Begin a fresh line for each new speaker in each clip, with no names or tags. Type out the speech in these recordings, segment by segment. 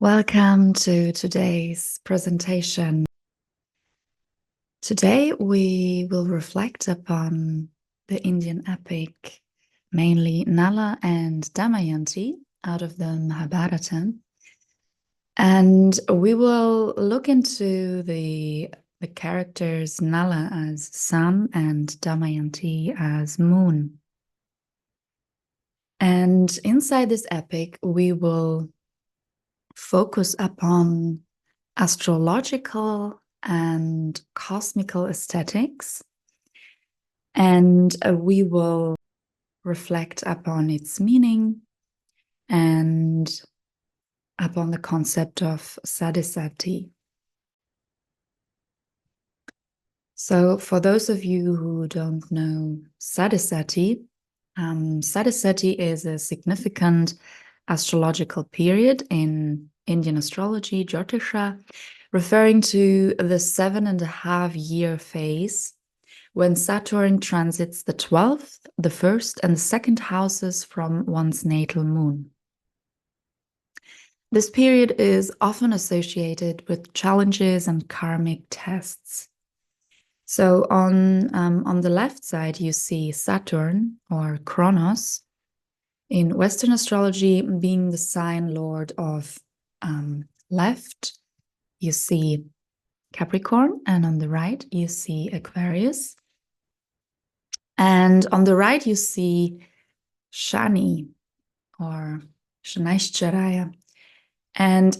Welcome to today's presentation. Today we will reflect upon the Indian epic, mainly Nala and Damayanti out of the Mahabharata. And we will look into the characters Nala as sun and Damayanti as moon. And inside this epic, we will focus upon astrological and cosmical aesthetics, and we will reflect upon its meaning and upon the concept of Sade Sati. So for those of you who don't know Sade Sati, Sade Sati is a significant astrological period in Indian astrology, Jyotisha, referring to the 7.5-year phase when Saturn transits the 12th, the 1st, and the 2nd houses from one's natal moon. This period is often associated with challenges and karmic tests. So on the left side, you see Saturn, or Kronos, in Western astrology being the sign lord of left. You see Capricorn, and on the right, you see Aquarius. And on the right, you see Shani, or Shanaishcharya. And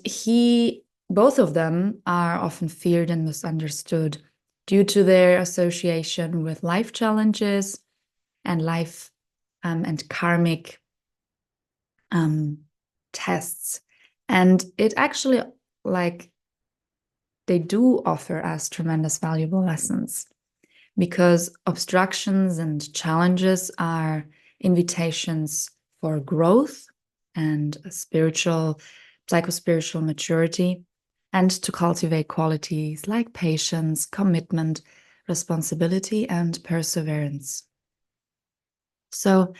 both of them are often feared and misunderstood due to their association with life challenges and life and karmic tests. And it actually, they do offer us tremendous valuable lessons, because obstructions and challenges are invitations for growth and psychospiritual maturity, and to cultivate qualities like patience, commitment, responsibility, and perseverance. So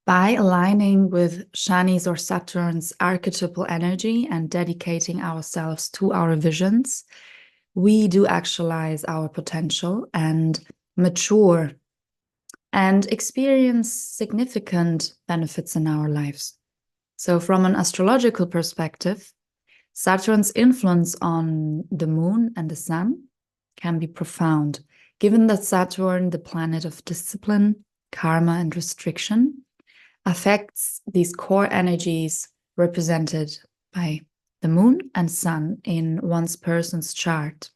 by aligning with Shani's or Saturn's archetypal energy and dedicating ourselves to our visions, we do actualize our potential and mature and experience significant benefits in our lives. So from an astrological perspective, Saturn's influence on the moon and the sun can be profound, given that Saturn, the planet of discipline, karma, and restriction, affects these core energies represented by the moon and sun in one's person's chart.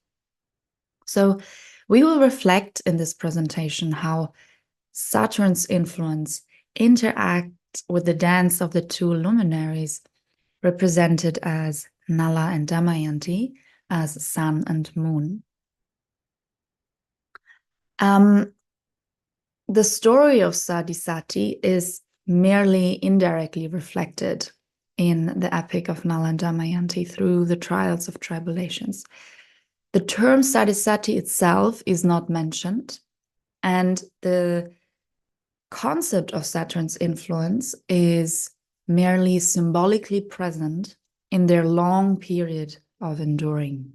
So we will reflect in this presentation how Saturn's influence interacts with the dance of the two luminaries represented as Nala and Damayanti, as sun and moon. The story of Sade Sati is merely indirectly reflected in the epic of Nala and Damayanti through the trials of tribulations. The term Sade Sati itself is not mentioned, and the concept of Saturn's influence is merely symbolically present in their long period of enduring.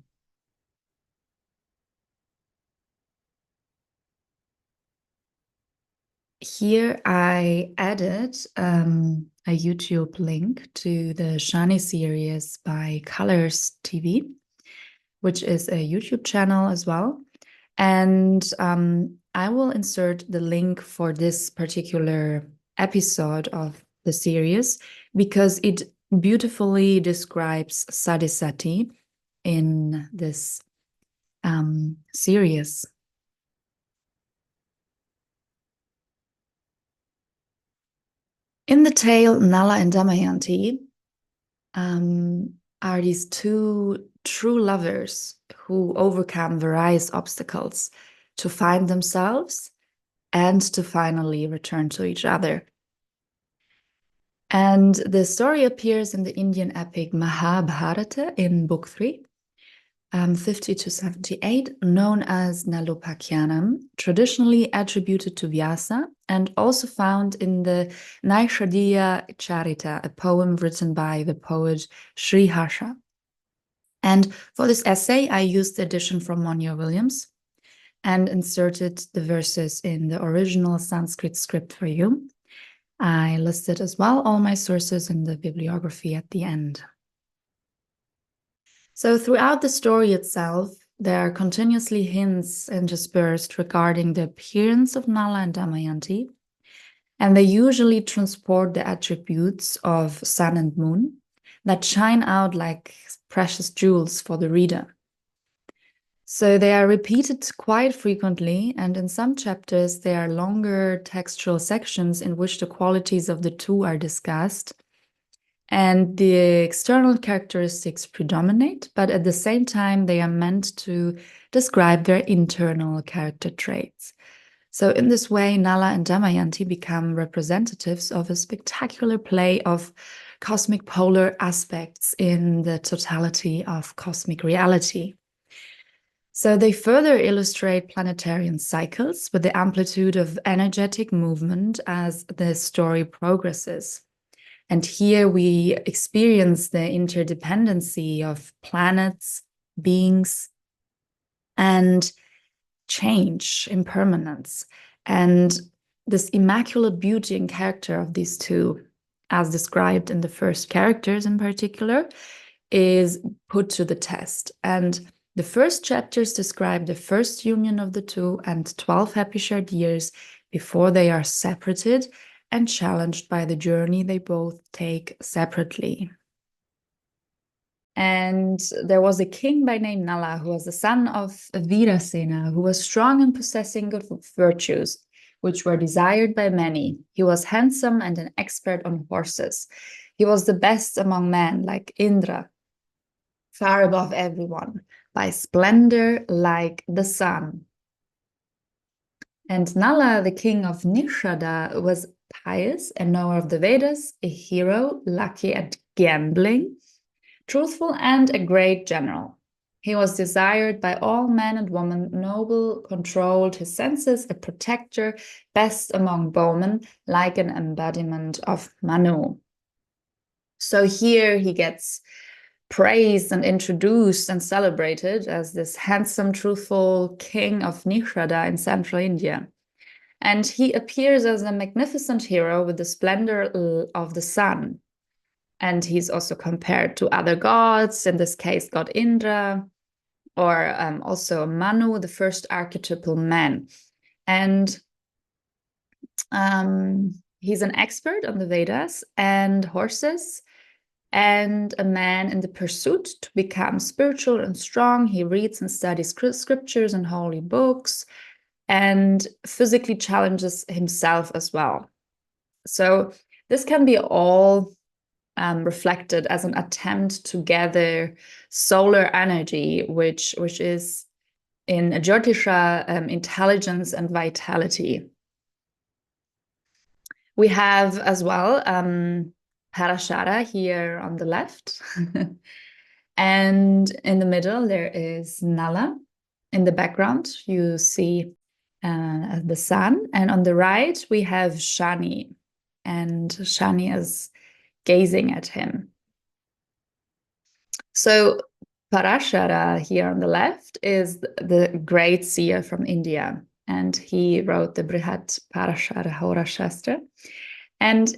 Here I added a YouTube link to the Shani series by Colors TV, which is a YouTube channel as well. And I will insert the link for this particular episode of the series because it beautifully describes Sade Sati in this series. In the tale Nala and Damayanti are these two true lovers who overcome various obstacles to find themselves and to finally return to each other. And the story appears in the Indian epic Mahabharata in Book 3, 50 to 78, known as Nalopakyanam, traditionally attributed to Vyasa, and also found in the Naishadiya Charita, a poem written by the poet Sri Harsha. And for this essay, I used the edition from Monier Williams and inserted the verses in the original Sanskrit script for you. I listed as well all my sources in the bibliography at the end. So throughout the story itself, there are continuously hints interspersed regarding the appearance of Nala and Damayanti, and they usually transport the attributes of sun and moon that shine out like precious jewels for the reader. So they are repeated quite frequently, and in some chapters there are longer textual sections in which the qualities of the two are discussed, and the external characteristics predominate, but at the same time they are meant to describe their internal character traits. So in this way, Nala and Damayanti become representatives of a spectacular play of cosmic polar aspects in the totality of cosmic reality. So they further illustrate planetarian cycles with the amplitude of energetic movement as the story progresses. And here we experience the interdependency of planets, beings, and change, impermanence, and this immaculate beauty and character of these two, as described in the first characters in particular, is put to the test. And the first chapters describe the first union of the two and 12 happy shared years before they are separated and challenged by the journey they both take separately. And there was a king by name Nala, who was the son of Virasena, who was strong and possessing good virtues, which were desired by many. He was handsome and an expert on horses. He was the best among men, like Indra, far above everyone, by splendor like the sun. And Nala, the king of Nishada, was pious, a knower of the Vedas, a hero, lucky at gambling, truthful, and a great general. He was desired by all men and women, noble, controlled his senses, a protector, best among bowmen, like an embodiment of Manu. So here he gets praised and introduced and celebrated as this handsome, truthful king of Nishada in central India. And he appears as a magnificent hero with the splendor of the sun. And he's also compared to other gods, in this case, god Indra, or also Manu, the first archetypal man. And he's an expert on the Vedas and horses, and a man in the pursuit to become spiritual and strong. He reads and studies scriptures and holy books, and physically challenges himself as well. So this can be all reflected as an attempt to gather solar energy, which is in Jyotisha intelligence and vitality. We have as well Parashara here on the left. And in the middle, there is Nala. In the background, you see the sun. And on the right, we have Shani. And Shani is gazing at him. So Parashara here on the left is the great seer from India. And he wrote the Brihat Parashara Hora Shastra. And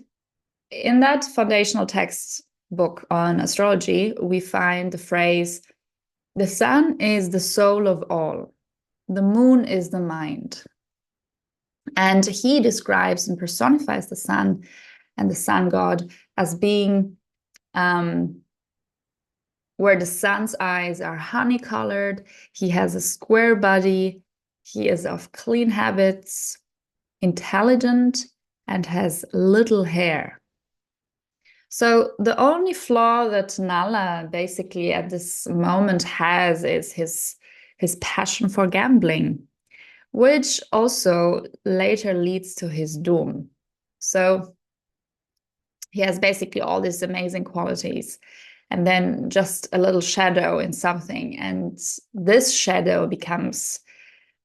in that foundational text book on astrology, we find the phrase, the sun is the soul of all. The moon is the mind. And he describes and personifies the sun and the sun god as being where the sun's eyes are honey-colored. He has a square body. He is of clean habits, intelligent, and has little hair. So the only flaw that Nala basically at this moment has is his passion for gambling, which also later leads to his doom. So he has basically all these amazing qualities, and then just a little shadow in something, and this shadow becomes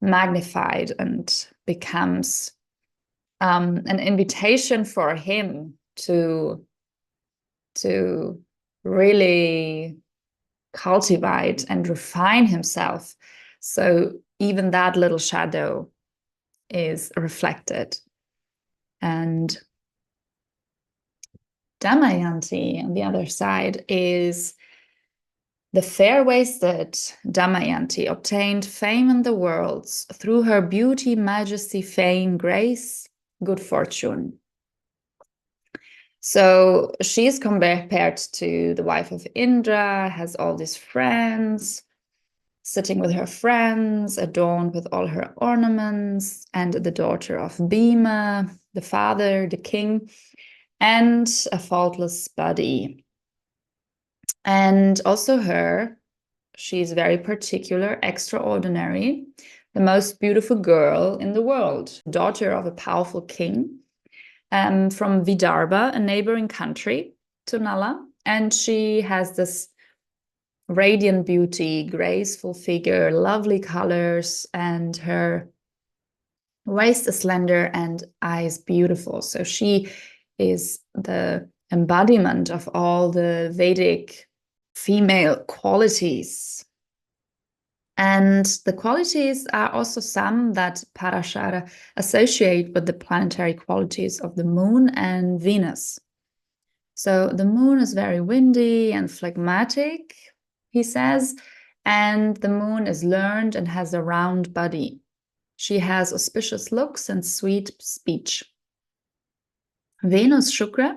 magnified and becomes an invitation for him to really cultivate and refine himself. So even that little shadow is reflected. And Damayanti, on the other side, is the fair-waisted Damayanti, obtained fame in the world through her beauty, majesty, fame, grace, good fortune. So she is compared to the wife of Indra, has all these friends, sitting with her friends, adorned with all her ornaments, and the daughter of Bhima, the father, the king, and a faultless body. And also she's very particular, extraordinary, the most beautiful girl in the world, daughter of a powerful king from Vidarbha, a neighboring country to Nala. And she has this radiant beauty, graceful figure, lovely colors, and her waist is slender and eyes beautiful. So she is the embodiment of all the Vedic female qualities. And the qualities are also some that Parashara associate with the planetary qualities of the moon and Venus. So the moon is very windy and phlegmatic, he says, and the moon is learned and has a round body. She has auspicious looks and sweet speech. Venus Shukra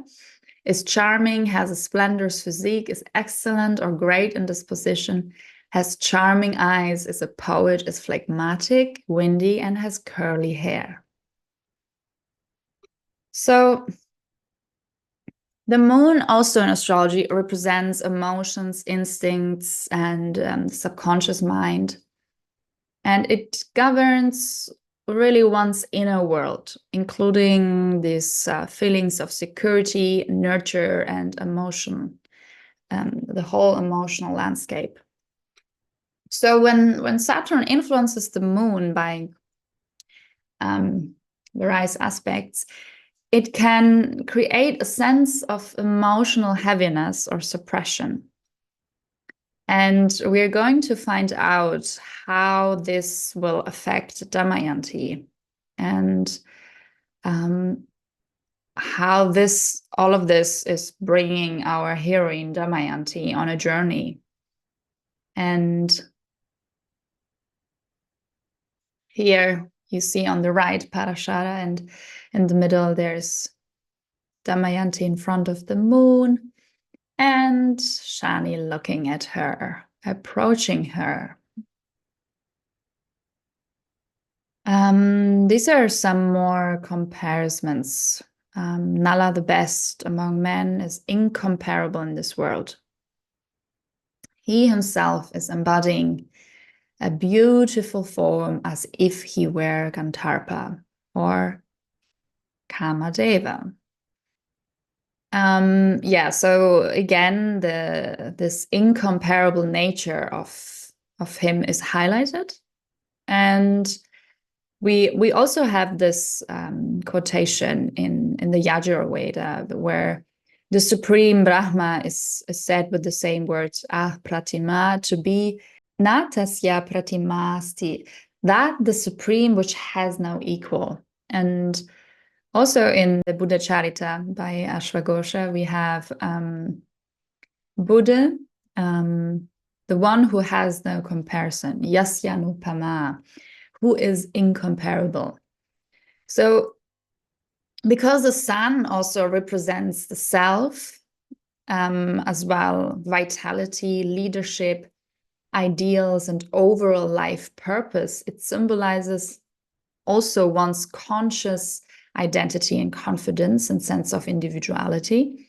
is charming, has a splendorous physique, is excellent or great in disposition, has charming eyes, is a poet, is phlegmatic, windy, and has curly hair. So the moon also in astrology represents emotions, instincts, and the subconscious mind. And it governs really one's inner world, including these feelings of security, nurture, and emotion, the whole emotional landscape. So when Saturn influences the moon by various aspects, it can create a sense of emotional heaviness or suppression. And we're going to find out how this will affect Damayanti and how all of this is bringing our heroine Damayanti on a journey. And here you see on the right Parashara, and in the middle there's Damayanti in front of the moon, and Shani looking at her, approaching her. These are some more comparisons. Nala, the best among men, is incomparable in this world. He himself is embodying a beautiful form as if he were Gandharva or Kamadeva. Yeah, so again, this incomparable nature of him is highlighted. And we also have this quotation in the Yajurveda where the supreme Brahma is said with the same words, pratima, to be natasya pratimasti, that the supreme which has no equal. And also in the Buddha Charita by Ashwagosha, we have Buddha, the one who has no comparison, Yasyanupama, who is incomparable. So because the sun also represents the self, as well, vitality, leadership, ideals, and overall life purpose, it symbolizes also one's conscious identity and confidence and sense of individuality.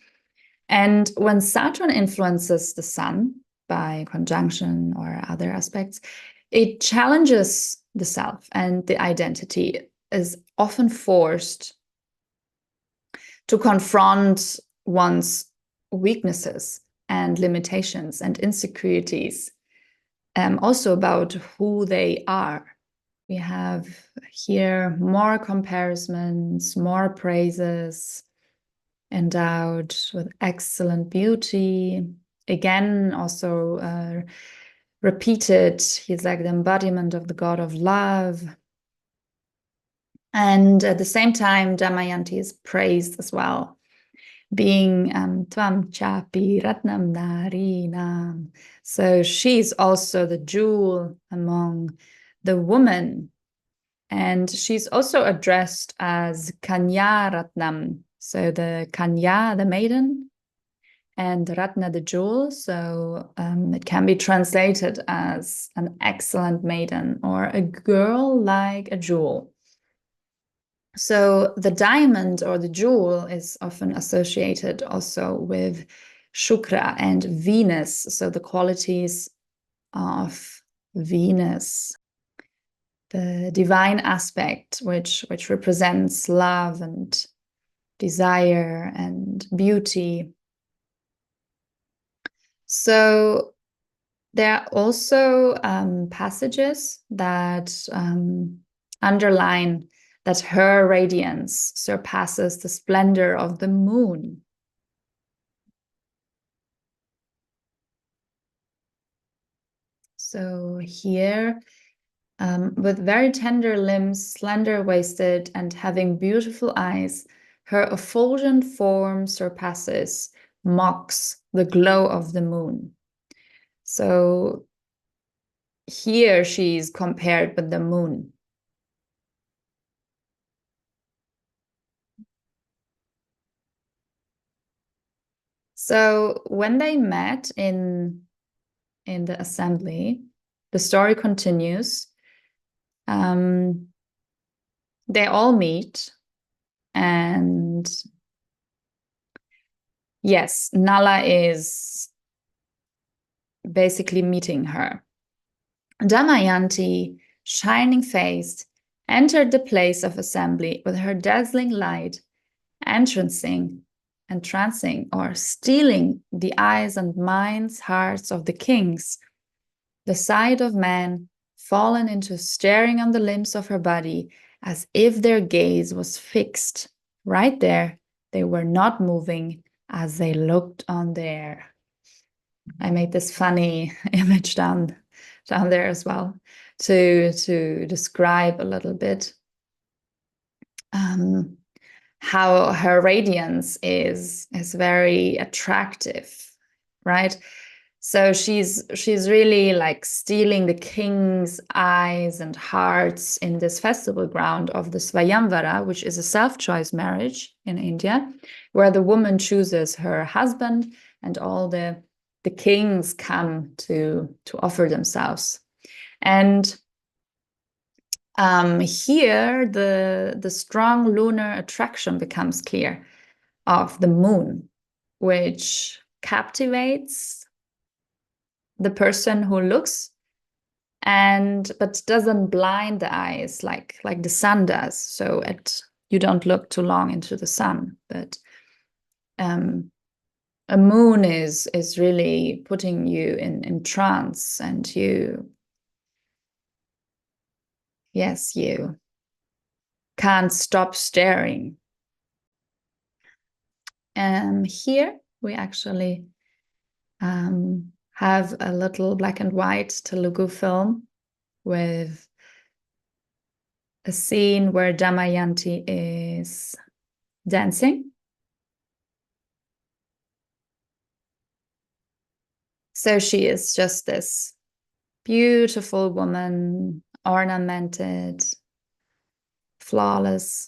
And when Saturn influences the sun by conjunction or other aspects, it challenges the self, and the identity is often forced to confront one's weaknesses and limitations and insecurities, also about who they are. We have here more comparisons, more praises, endowed with excellent beauty, again also repeated. He's like the embodiment of the god of love. And at the same time, Damayanti is praised as well, being Tvam Chapi Ratnam Narinam. So she's also the jewel among the women. And she's also addressed as Kanya Ratnam. So the Kanya, the maiden, and Ratna, the jewel. So it can be translated as an excellent maiden or a girl like a jewel. So the diamond or the jewel is often associated also with Shukra and Venus. So the qualities of Venus, the divine aspect, which represents love and desire and beauty. So there are also passages that underline that her radiance surpasses the splendor of the moon. So here, with very tender limbs, slender-waisted, and having beautiful eyes, her effulgent form surpasses, mocks the glow of the moon. So here she's compared with the moon. So when they met in the assembly, the story continues. They all meet, and yes, Nala is basically meeting her. Damayanti, shining-faced, entered the place of assembly with her dazzling light, entrancing or stealing the eyes and minds, hearts of the kings. The sight of man fallen into staring on the limbs of her body as if their gaze was fixed right there. They were not moving as they looked on there. I made this funny image down there as well to describe a little bit how her radiance is very attractive, right? So she's really like stealing the king's eyes and hearts in this festival ground of the Swayamvara, which is a self-choice marriage in India, where the woman chooses her husband and all the kings come to offer themselves. And here the strong lunar attraction becomes clear of the moon, which captivates the person who looks, but doesn't blind the eyes like the sun does. So you don't look too long into the sun, but a moon is really putting you in trance, and you can't stop staring. Here we actually have a little black and white Telugu film with a scene where Damayanti is dancing. So she is just this beautiful woman, ornamented, flawless,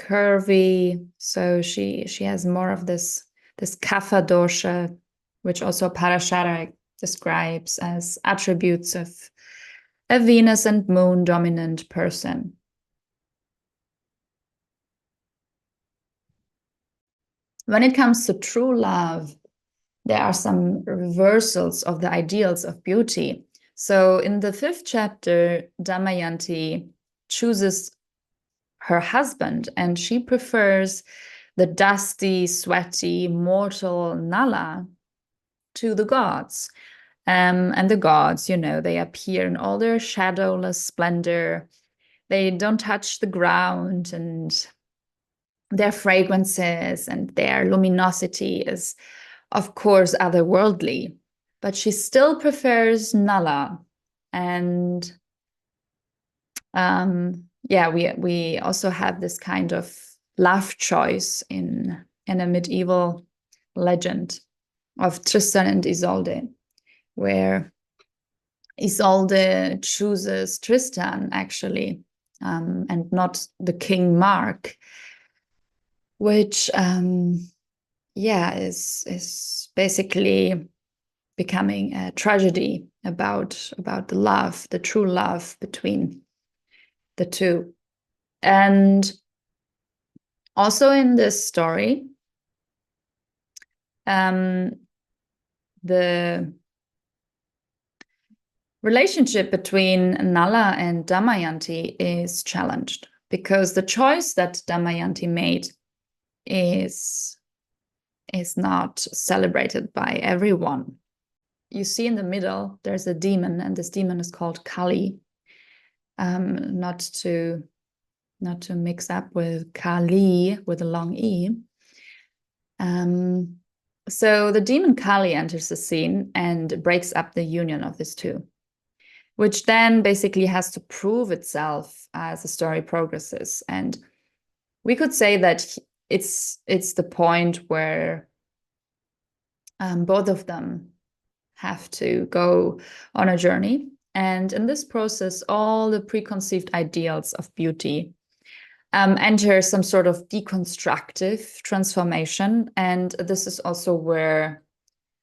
curvy. So she has more of this kapha dosha, which also Parashara describes as attributes of a Venus and Moon dominant person. When it comes to true love, there are some reversals of the ideals of beauty. So in the 5th chapter, Damayanti chooses her husband, and she prefers the dusty, sweaty, mortal Nala to the gods. And the gods, they appear in all their shadowless splendor. They don't touch the ground, and their fragrances and their luminosity is, of course, otherworldly, but she still prefers Nala. And yeah, we also have this kind of love choice in a medieval legend of Tristan and Isolde, where Isolde chooses Tristan actually, and not the King Mark, which yeah is basically becoming a tragedy about the love, the true love between the two. And also in this story, the relationship between Nala and Damayanti is challenged because the choice that Damayanti made is not celebrated by everyone. You see in the middle, there's a demon, and this demon is called Kali. Not to mix up with Kali with a long E. So the demon Kali enters the scene and breaks up the union of these two, which then basically has to prove itself as the story progresses. And we could say that it's the point where both of them have to go on a journey. And in this process, all the preconceived ideals of beauty enter some sort of deconstructive transformation. And this is also where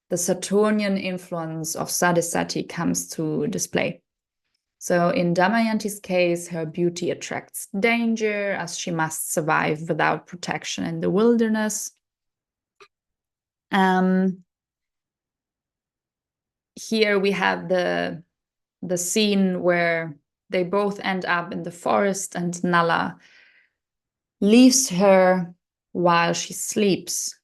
the Saturnian influence of Sade Sati comes to display. So in Damayanti's case, her beauty attracts danger as she must survive without protection in the wilderness. Here we have the scene where they both end up in the forest and Nala leaves her while she sleeps.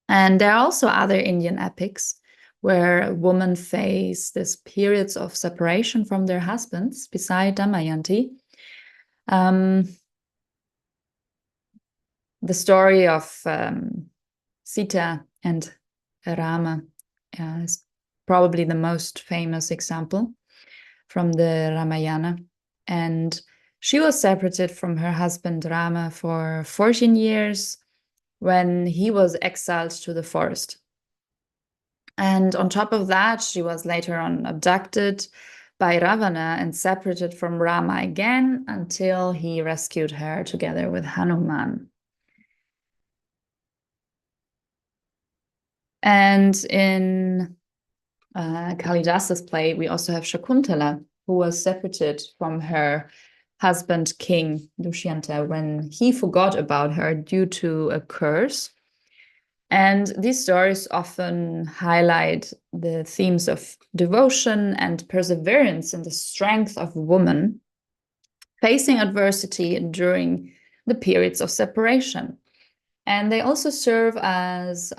And there are also other Indian epics where women face these periods of separation from their husbands beside Damayanti. The story of Sita and Rama is probably the most famous example from the Ramayana. And she was separated from her husband Rama for 14 years when he was exiled to the forest. And on top of that, she was later on abducted by Ravana and separated from Rama again until he rescued her together with Hanuman. And in Kalidasa's play, we also have Shakuntala, who was separated from her husband, King Dushyanta, when he forgot about her due to a curse. And these stories often highlight the themes of devotion and perseverance and the strength of women facing adversity during the periods of separation. And they also serve as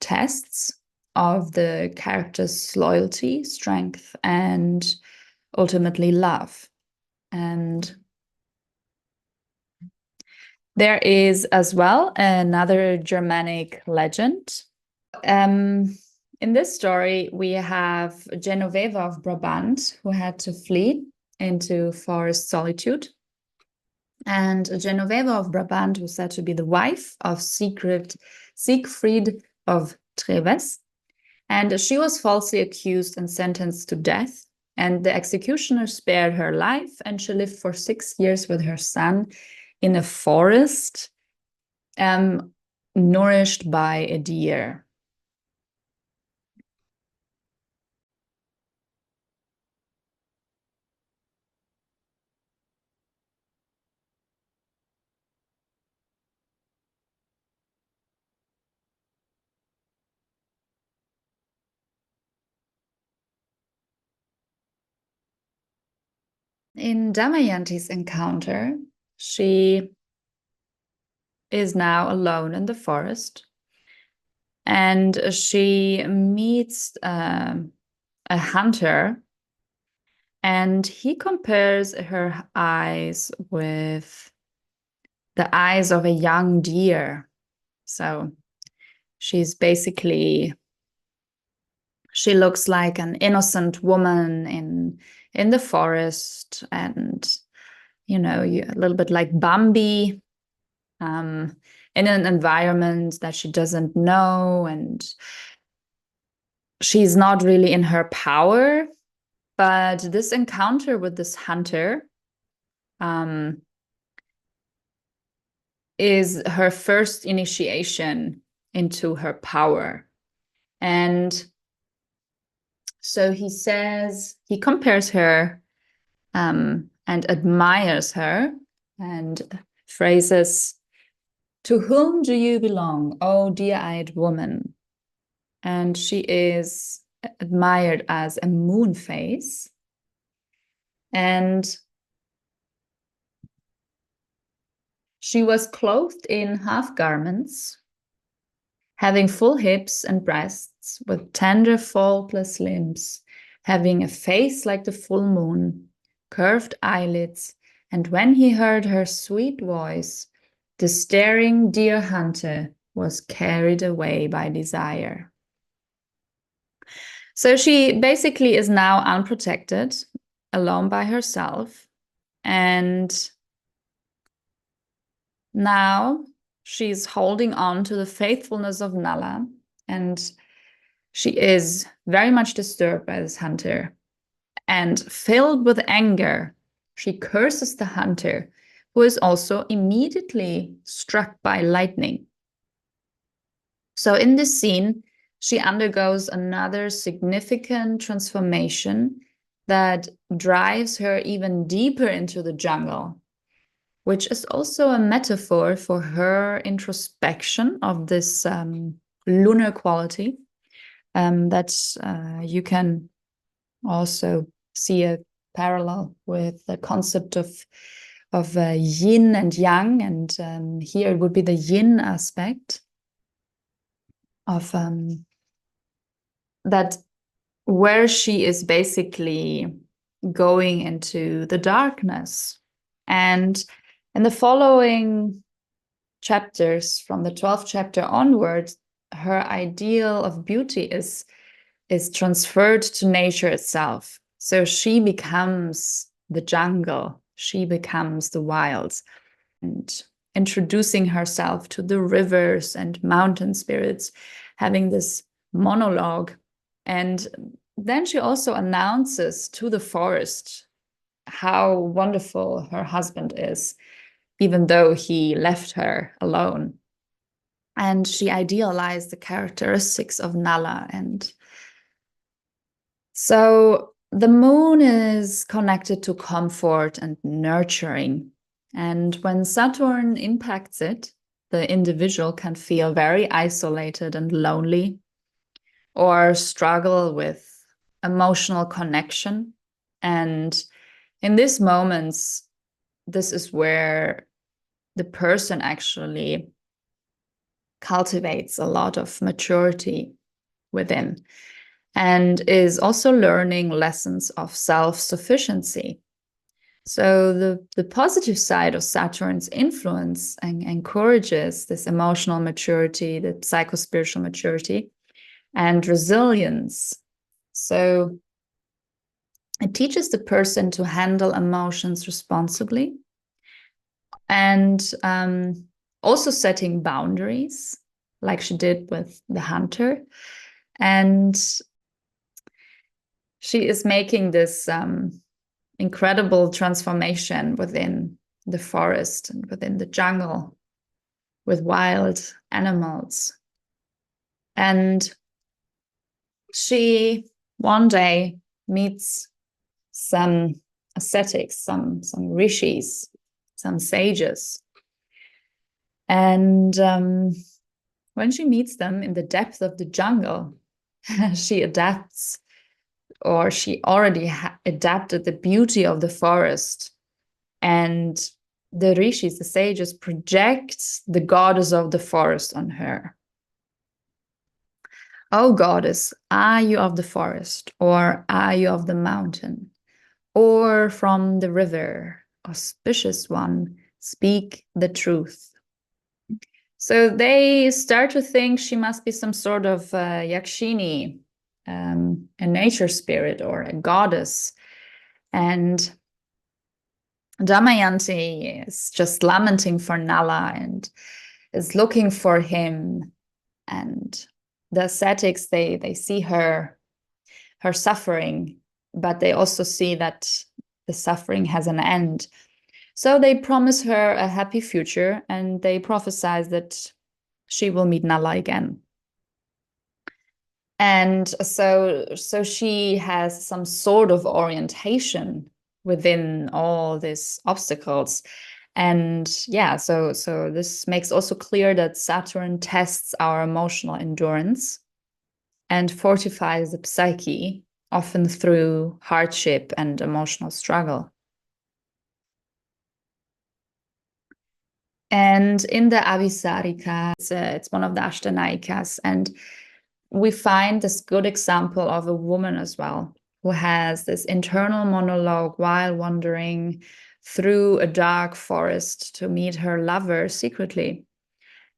tests of the character's loyalty, strength, and ultimately love. And there is as well another Germanic legend. In this story, we have Genoveva of Brabant, who had to flee into forest solitude. And Genoveva of Brabant was said to be the wife of Siegfried of Treves. And she was falsely accused and sentenced to death. And the executioner spared her life, and she lived for 6 years with her son in a forest, nourished by a deer. In Damayanti's encounter, she is now alone in the forest, and she meets a hunter, and he compares her eyes with the eyes of a young deer. So she's basically, she looks like an innocent woman in the forest, and a little bit like Bambi, in an environment that she doesn't know, and she's not really in her power. But this encounter with this hunter is her first initiation into her power. And so he compares her and admires her, and phrases, "To whom do you belong, oh dear-eyed woman?" And she is admired as a moon face. And she was clothed in half garments, having full hips and breasts, with tender, faultless limbs, having a face like the full moon, curved eyelids, and when he heard her sweet voice, the staring deer hunter was carried away by desire. So she basically is now unprotected, alone by herself, and now she's holding on to the faithfulness of Nala, and she is very much disturbed by this hunter. And filled with anger, she curses the hunter, who is also immediately struck by lightning. So in this scene, she undergoes another significant transformation that drives her even deeper into the jungle, which is also a metaphor for her introspection of this lunar quality, that you can also see a parallel with the concept of yin and yang, and here it would be the yin aspect of that, where she is basically going into the darkness. And in the following chapters, from the 12th chapter onwards, her ideal of beauty is transferred to nature itself. So she becomes the jungle, she becomes the wilds, and introducing herself to the rivers and mountain spirits, having this monologue. And then she also announces to the forest how wonderful her husband is, even though he left her alone. And she idealized the characteristics of Nala. And so the moon is connected to comfort and nurturing. And when Saturn impacts it, the individual can feel very isolated and lonely, or struggle with emotional connection. And in these moments, this is where the person actually cultivates a lot of maturity within, and is also learning lessons of self-sufficiency. So the positive side of Saturn's influence encourages this emotional maturity, the psychospiritual maturity, and resilience. So it teaches the person to handle emotions responsibly, and also setting boundaries, like she did with the hunter. And she is making this incredible transformation within the forest and within the jungle with wild animals. And she one day meets some ascetics, some rishis, some sages. And when she meets them in the depth of the jungle, she adapts, or she already adapted the beauty of the forest. And the rishis, the sages, project the goddess of the forest on her. "Oh goddess, are you of the forest, or are you of the mountain, or from the river? Auspicious one, speak the truth. So they start to think she must be some sort of Yakshini, a nature spirit or a goddess. And Damayanti is just lamenting for Nala and is looking for him. And the ascetics, they see her suffering, but they also see that the suffering has an end. So they promise her a happy future, and they prophesy that she will meet Nala again. And so she has some sort of orientation within all these obstacles. And yeah, so this makes also clear that Saturn tests our emotional endurance and fortifies the psyche, often through hardship and emotional struggle. And in the Abhisarika, it's one of the Ashtanayikas, and we find this good example of a woman as well, who has this internal monologue while wandering through a dark forest to meet her lover secretly.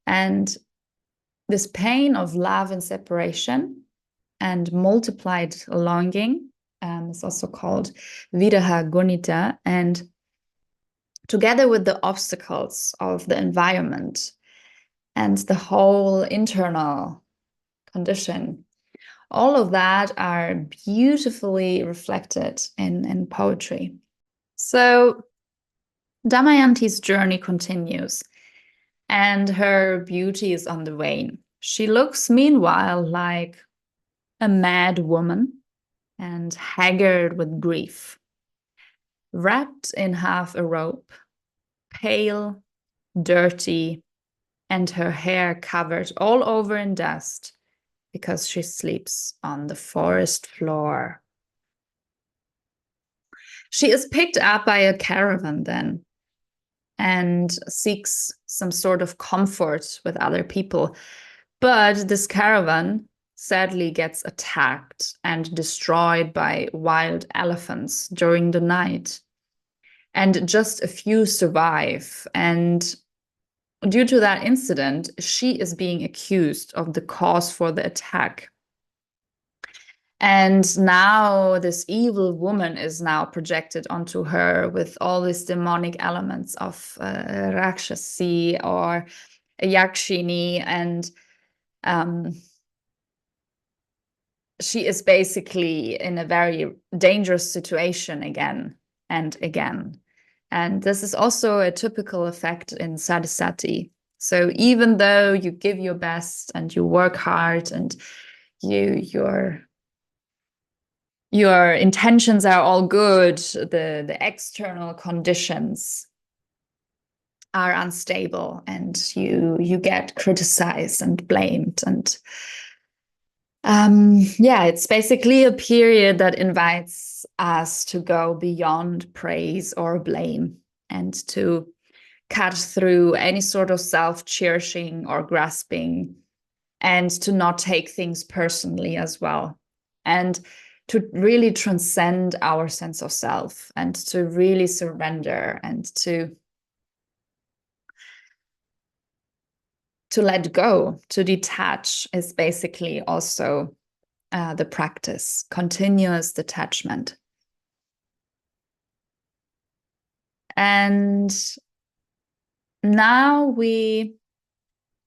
And this pain of love and separation and multiplied longing is also called Viraha Gunita. And together with the obstacles of the environment and the whole internal condition, all of that are beautifully reflected in poetry. So Damayanti's journey continues, and her beauty is on the wane. She looks, meanwhile, like a mad woman and haggard with grief, wrapped in half a rope, pale, dirty, and her hair covered all over in dust because she sleeps on the forest floor. She is picked up by a caravan then and seeks some sort of comfort with other people. But this caravan sadly gets attacked and destroyed by wild elephants during the night. And just a few survive. And due to that incident, she is being accused of the cause for the attack. And now this evil woman is now projected onto her with all these demonic elements of Rakshasi or Yakshini. And she is basically in a very dangerous situation again and again. And this is also a typical effect in Sade Sati. So even though you give your best and you work hard and your intentions are all good, the external conditions are unstable, and you get criticized and blamed. And yeah, it's basically a period that invites us to go beyond praise or blame and to cut through any sort of self-cherishing or grasping, and to not take things personally as well, and to really transcend our sense of self and to really surrender and to let go, to detach is basically also the practice, continuous detachment. And now we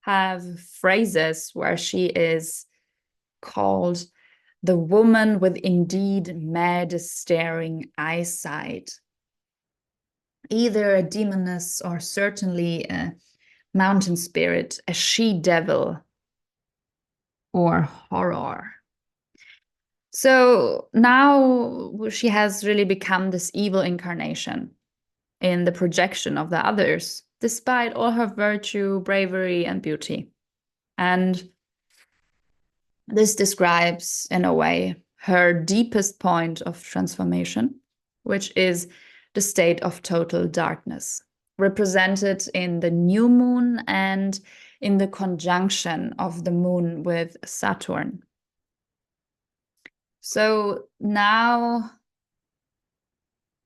have phrases where she is called the woman with indeed mad staring eyesight, either a demoness or certainly a mountain spirit, a she-devil or horror. So now she has really become this evil incarnation in the projection of the others, despite all her virtue, bravery, and beauty. And this describes, in a way, her deepest point of transformation, which is the state of total darkness, represented in the new moon and in the conjunction of the moon with Saturn. So now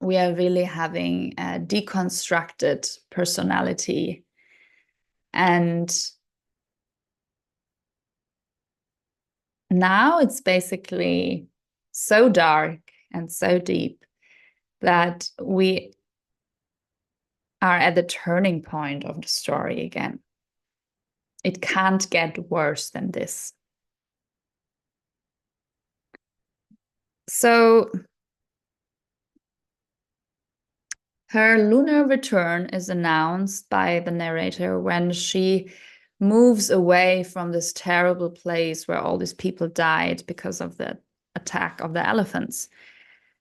we are really having a deconstructed personality. And now it's basically so dark and so deep that we are at the turning point of the story again. It can't get worse than this. So her lunar return is announced by the narrator when she moves away from this terrible place where all these people died because of the attack of the elephants.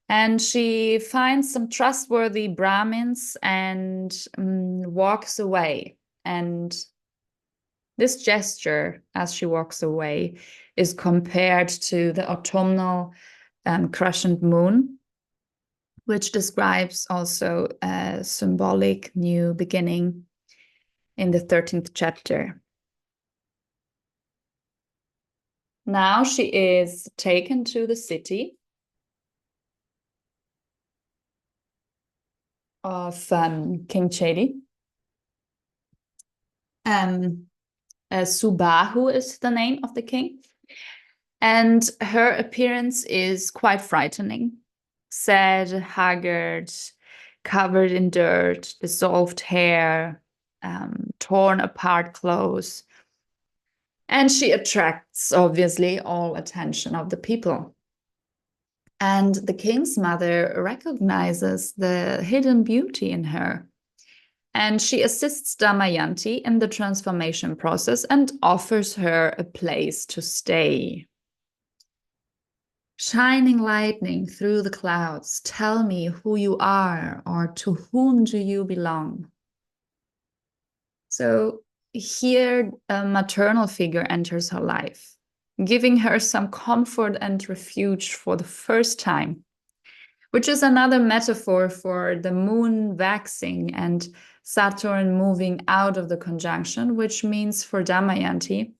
And she finds some trustworthy Brahmins and walks away. And this gesture, as she walks away, is compared to the autumnal crescent moon, which describes also a symbolic new beginning in the 13th chapter. Now she is taken to the city of King Chedi. Subahu is the name of the king. And her appearance is quite frightening. Sad, haggard, covered in dirt, dissolved hair, torn apart clothes. And she attracts, obviously, all attention of the people. And the king's mother recognizes the hidden beauty in her. And she assists Damayanti in the transformation process and offers her a place to stay. Shining lightning through the clouds, tell me who you are, or to whom do you belong? So here a maternal figure enters her life, giving her some comfort and refuge for the first time, which is another metaphor for the moon waxing and Saturn moving out of the conjunction, which means for Damayanti,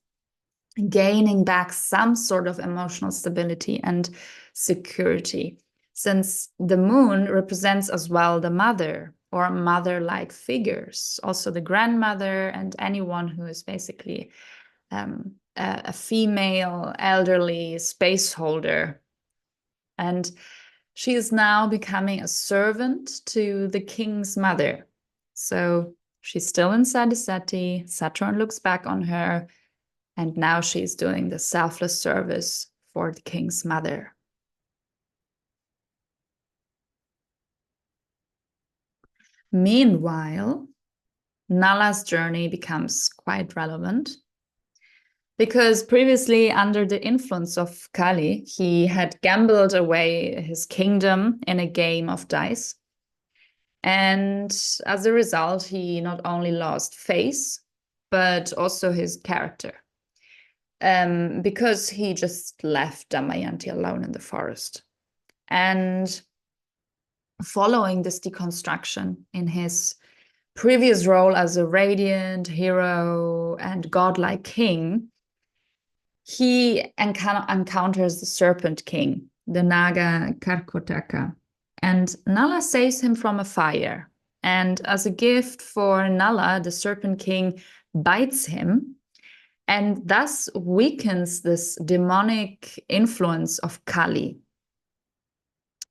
gaining back some sort of emotional stability and security, since the moon represents as well the mother or mother-like figures, also the grandmother and anyone who is basically a female elderly space holder. And she is now becoming a servant to the king's mother. So she's still in Sade Sati. Saturn looks back on her, and now she's doing the selfless service for the king's mother. Meanwhile, Nala's journey becomes quite relevant because previously, under the influence of Kali, he had gambled away his kingdom in a game of dice. And as a result, he not only lost face, but also his character. Because he just left Damayanti alone in the forest. And following this deconstruction in his previous role as a radiant hero and godlike king, he encounters the serpent king, the Naga Karkotaka. And Nala saves him from a fire. And as a gift for Nala, the serpent king bites him and thus weakens this demonic influence of Kali.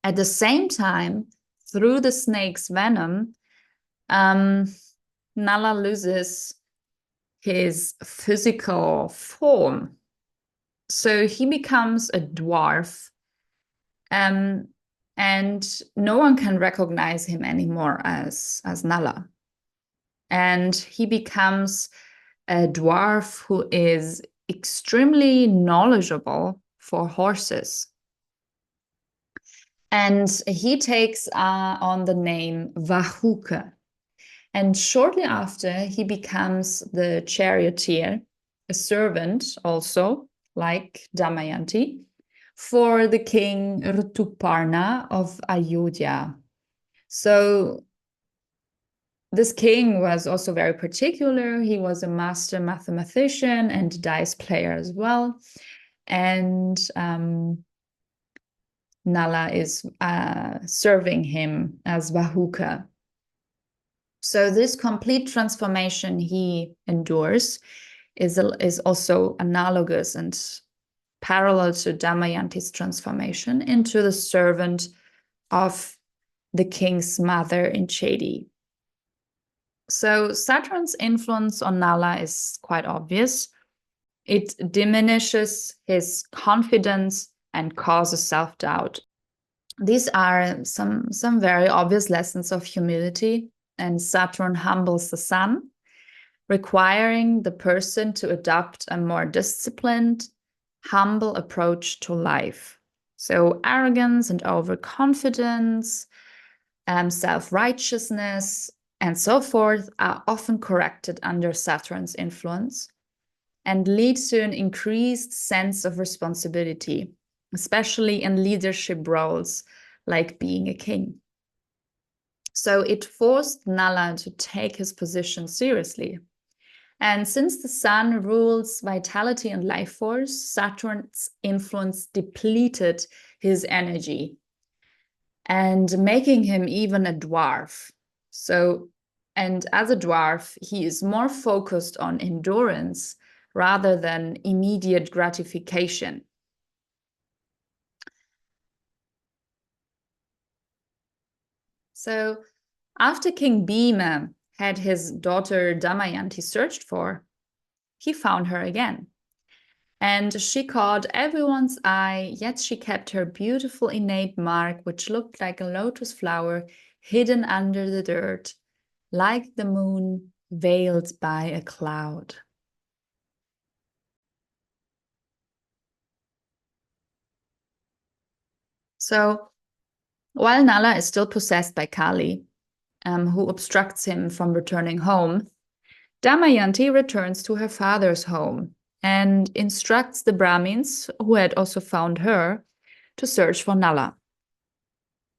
At the same time, through the snake's venom, Nala loses his physical form. So he becomes a dwarf, and no one can recognize him anymore as Nala. And he becomes a dwarf who is extremely knowledgeable for horses. And he takes on the name Vahuka. And shortly after, he becomes the charioteer, a servant also, like Damayanti, for the king Rituparna of Ayodhya. So this king was also very particular. He was a master mathematician and dice player as well. And Nala is serving him as Vahuka. So this complete transformation he endures is also analogous and parallel to Damayanti's transformation into the servant of the king's mother in Chedi. So Saturn's influence on Nala is quite obvious. It diminishes his confidence and causes self-doubt. These are some very obvious lessons of humility, and Saturn humbles the sun, requiring the person to adopt a more disciplined, humble approach to life. So arrogance and overconfidence, self-righteousness, and so forth are often corrected under Saturn's influence and lead to an increased sense of responsibility, especially in leadership roles like being a king. So it forced Nala to take his position seriously. And since the sun rules vitality and life force, Saturn's influence depleted his energy and making him even a dwarf. So, and as a dwarf, he is more focused on endurance rather than immediate gratification. So after King Bhima had his daughter Damayanti searched for, he found her again. And she caught everyone's eye, yet she kept her beautiful innate mark, which looked like a lotus flower hidden under the dirt, like the moon veiled by a cloud. So while Nala is still possessed by Kali, who obstructs him from returning home, Damayanti returns to her father's home and instructs the Brahmins, who had also found her, to search for Nala.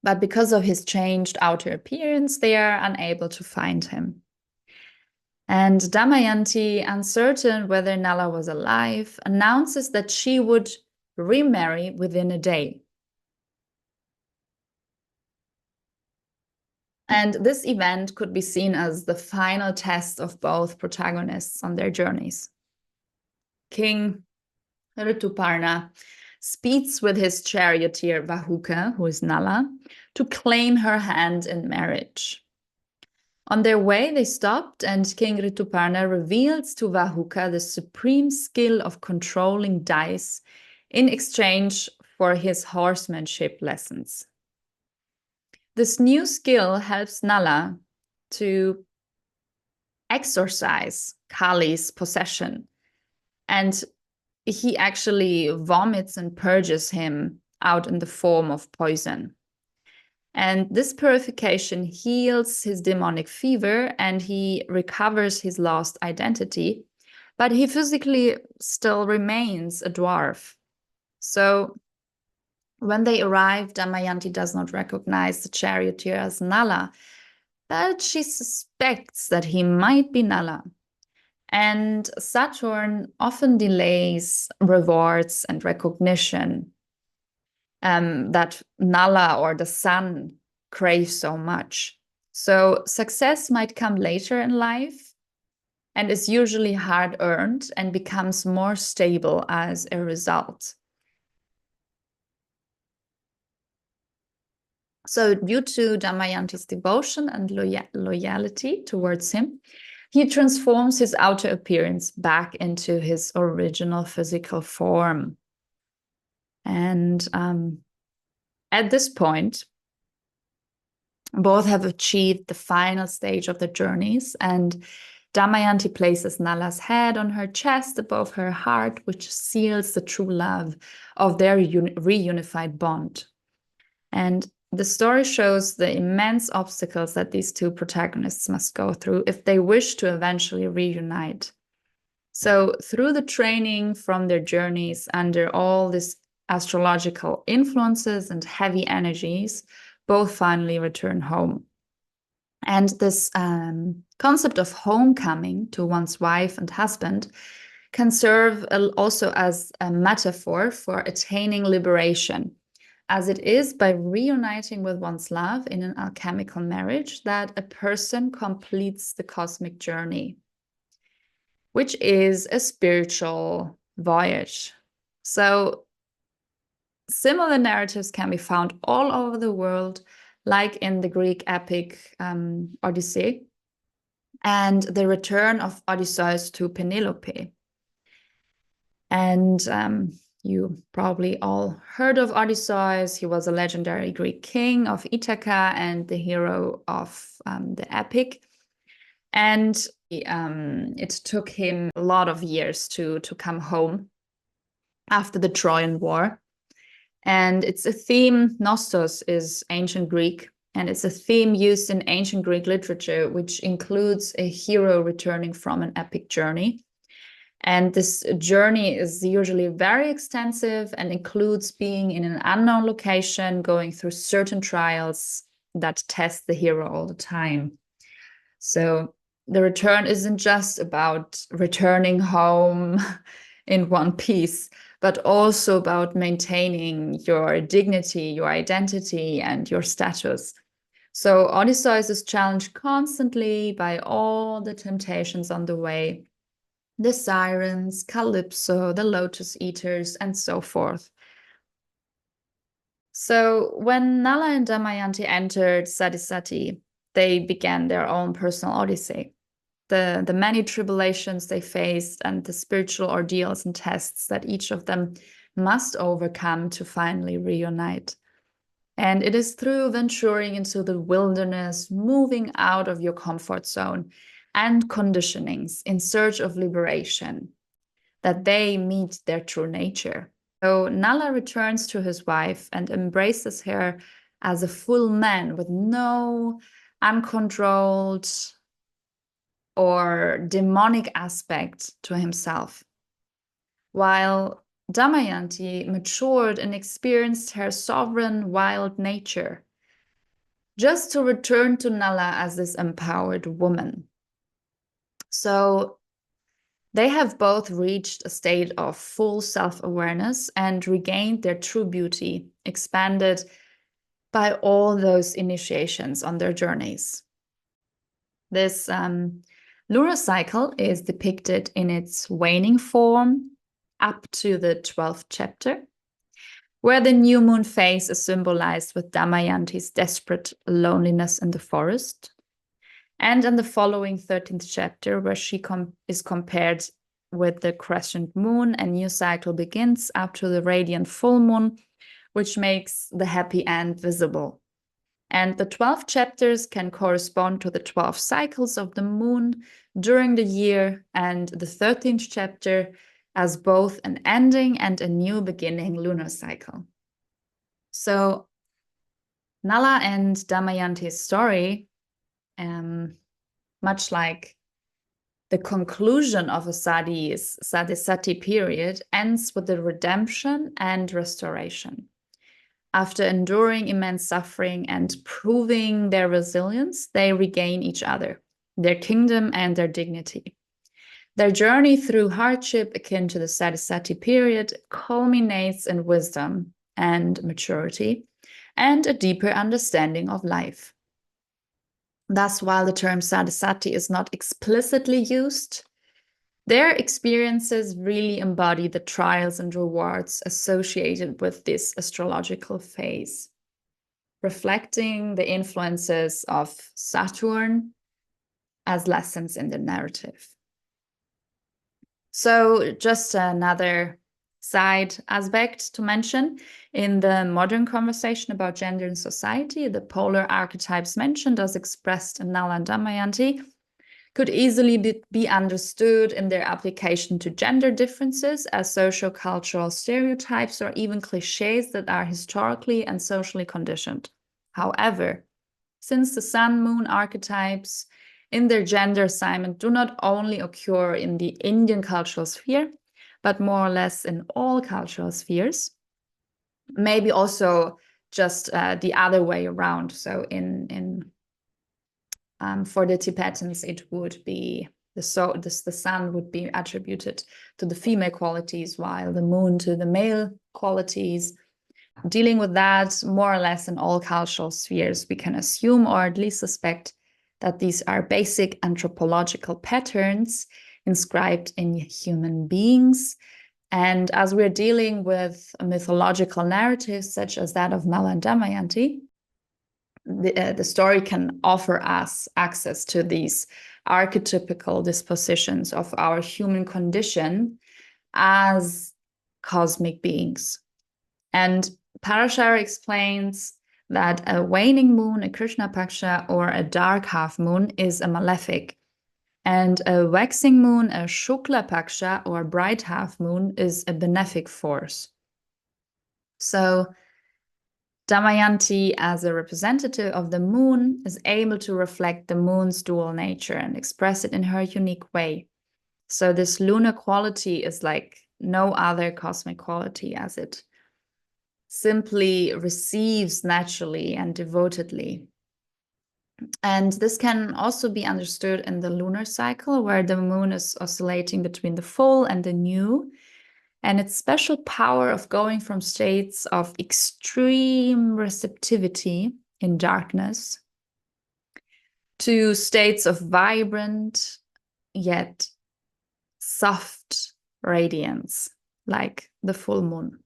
But because of his changed outer appearance, they are unable to find him. And Damayanti, uncertain whether Nala was alive, announces that she would remarry within a day. And this event could be seen as the final test of both protagonists on their journeys. King Rituparna speeds with his charioteer Vahuka, who is Nala, to claim her hand in marriage. On their way, they stopped, and King Rituparna reveals to Vahuka the supreme skill of controlling dice in exchange for his horsemanship lessons. This new skill helps Nala to exorcise Kali's possession, and he actually vomits and purges him out in the form of poison. And this purification heals his demonic fever, and he recovers his lost identity, but he physically still remains a dwarf. So when they arrive, Damayanti does not recognize the charioteer as Nala, but she suspects that he might be Nala. And Saturn often delays rewards and recognition that Nala or the sun crave so much. So success might come later in life and is usually hard-earned and becomes more stable as a result. So due to Damayanti's devotion and loyalty towards him, he transforms his outer appearance back into his original physical form. And at this point, both have achieved the final stage of their journeys, and Damayanti places Nala's head on her chest above her heart, which seals the true love of their reunified bond. And the story shows the immense obstacles that these two protagonists must go through if they wish to eventually reunite. So through the training from their journeys under all these astrological influences and heavy energies, both finally return home. And this concept of homecoming to one's wife and husband can serve also as a metaphor for attaining liberation as it is by reuniting with one's love in an alchemical marriage that a person completes the cosmic journey, which is a spiritual voyage. So similar narratives can be found all over the world, like in the Greek epic Odyssey and the return of Odysseus to Penelope. And you probably all heard of Odysseus. He was a legendary Greek king of Ithaca and the hero of the epic. And it took him a lot of years to come home after the Trojan War. And it's a theme, Nostos is ancient Greek, and it's a theme used in ancient Greek literature, which includes a hero returning from an epic journey. And this journey is usually very extensive and includes being in an unknown location, going through certain trials that test the hero all the time. So the return isn't just about returning home in one piece, but also about maintaining your dignity, your identity, and your status. So Odysseus is challenged constantly by all the temptations on the way, the sirens, Calypso, the lotus eaters, and so forth. So when Nala and Damayanti entered Sade Sati, they began their own personal odyssey. The many tribulations they faced and the spiritual ordeals and tests that each of them must overcome to finally reunite. And it is through venturing into the wilderness, moving out of your comfort zone and conditionings in search of liberation, that they meet their true nature. So Nala returns to his wife and embraces her as a full man with no uncontrolled or demonic aspect to himself, while Damayanti matured and experienced her sovereign wild nature, just to return to Nala as this empowered woman. So they have both reached a state of full self-awareness and regained their true beauty, expanded by all those initiations on their journeys. This lunar cycle is depicted in its waning form up to the 12th chapter, where the new moon phase is symbolized with Damayanti's desperate loneliness in the forest. And in the following 13th chapter, where she is compared with the crescent moon, a new cycle begins up to the radiant full moon, which makes the happy end visible. And the 12 chapters can correspond to the 12 cycles of the moon during the year, and the 13th chapter as both an ending and a new beginning lunar cycle. So Nala and Damayanti's story, much like the conclusion of a Sade Sati period, ends with the redemption and restoration. After enduring immense suffering and proving their resilience, they regain each other, their kingdom, and their dignity. Their journey through hardship, akin to the Sade Sati period, culminates in wisdom and maturity and a deeper understanding of life. Thus, while the term Sade Sati is not explicitly used, their experiences really embody the trials and rewards associated with this astrological phase, reflecting the influences of Saturn as lessons in the narrative. So just another side aspect to mention, in the modern conversation about gender and society, the polar archetypes mentioned as expressed in Nala and Damayanti could easily be understood in their application to gender differences as socio-cultural stereotypes or even cliches that are historically and socially conditioned. However, since the sun-moon archetypes in their gender assignment do not only occur in the Indian cultural sphere, but more or less in all cultural spheres, maybe also just the other way around. So for the Tibetans, it would be the sun would be attributed to the female qualities, while the moon to the male qualities. dealing with that more or less in all cultural spheres, we can assume or at least suspect that these are basic anthropological patterns inscribed in human beings. And as we're dealing with mythological narratives such as that of Nala and Damayanti, the story can offer us access to these archetypical dispositions of our human condition as cosmic beings. And Parashara explains that a waning moon, a Krishna Paksha, or a dark half moon is a malefic. And a waxing moon, a Shukla Paksha, or bright half moon is a benefic force. So Damayanti, as a representative of the moon, is able to reflect the moon's dual nature and express it in her unique way. So this lunar quality is like no other cosmic quality, as it simply receives naturally and devotedly. And this can also be understood in the lunar cycle, where the moon is oscillating between the full and the new, and its special power of going from states of extreme receptivity in darkness to states of vibrant yet soft radiance, like the full moon.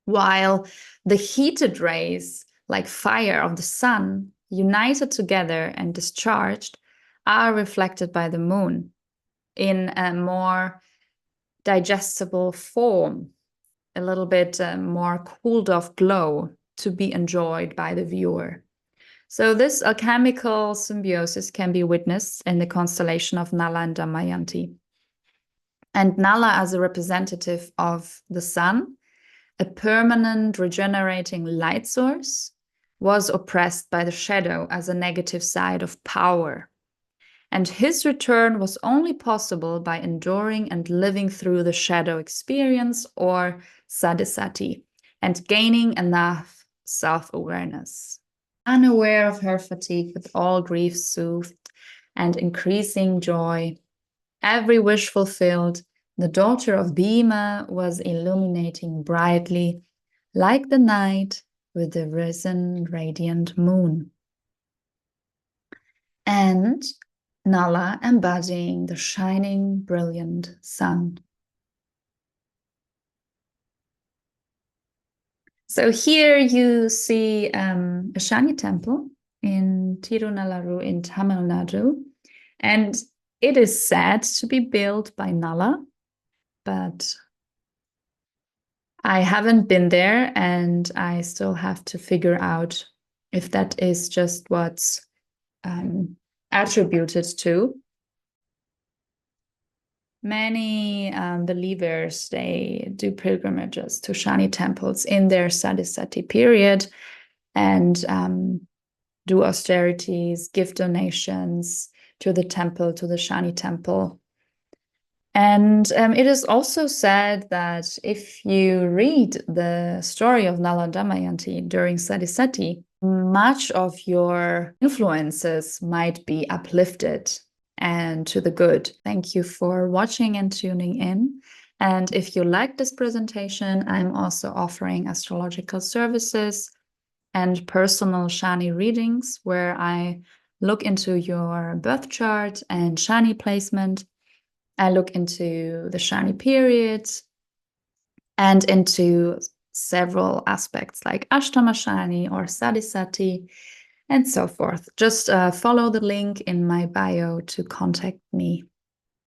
While the heated rays, like fire of the sun, united together and discharged, are reflected by the moon in a more digestible form, a little bit more cooled off glow to be enjoyed by the viewer. So this alchemical symbiosis can be witnessed in the constellation of Nala and Damayanti. And Nala, as a representative of the sun, a permanent regenerating light source, was oppressed by the shadow as a negative side of power. And his return was only possible by enduring and living through the shadow experience, or Sade Sati, and gaining enough self-awareness. Unaware of her fatigue, with all grief soothed and increasing joy, every wish fulfilled, the daughter of Bhima was illuminating brightly, like the night with the risen radiant moon. And Nala embodying the shining, brilliant sun. So here you see a Shani temple in Tirunalaru in Tamil Nadu. And it is said to be built by Nala, but I haven't been there, and I still have to figure out if that is just what's attributed to. Many believers, they do pilgrimages to Shani temples in their Sade Sati period and do austerities, give donations to the temple, to the Shani temple. And it is also said that if you read the story of Nala and Damayanti during Sade Sati, much of your influences might be uplifted and to the good. Thank you for watching and tuning in. And if you like this presentation, I'm also offering astrological services and personal Shani readings, where I look into your birth chart and Shani placement. I look into the Shani period and into several aspects like Ashtama Shani or Sade Sati and so forth. Just follow the link in my bio to contact me.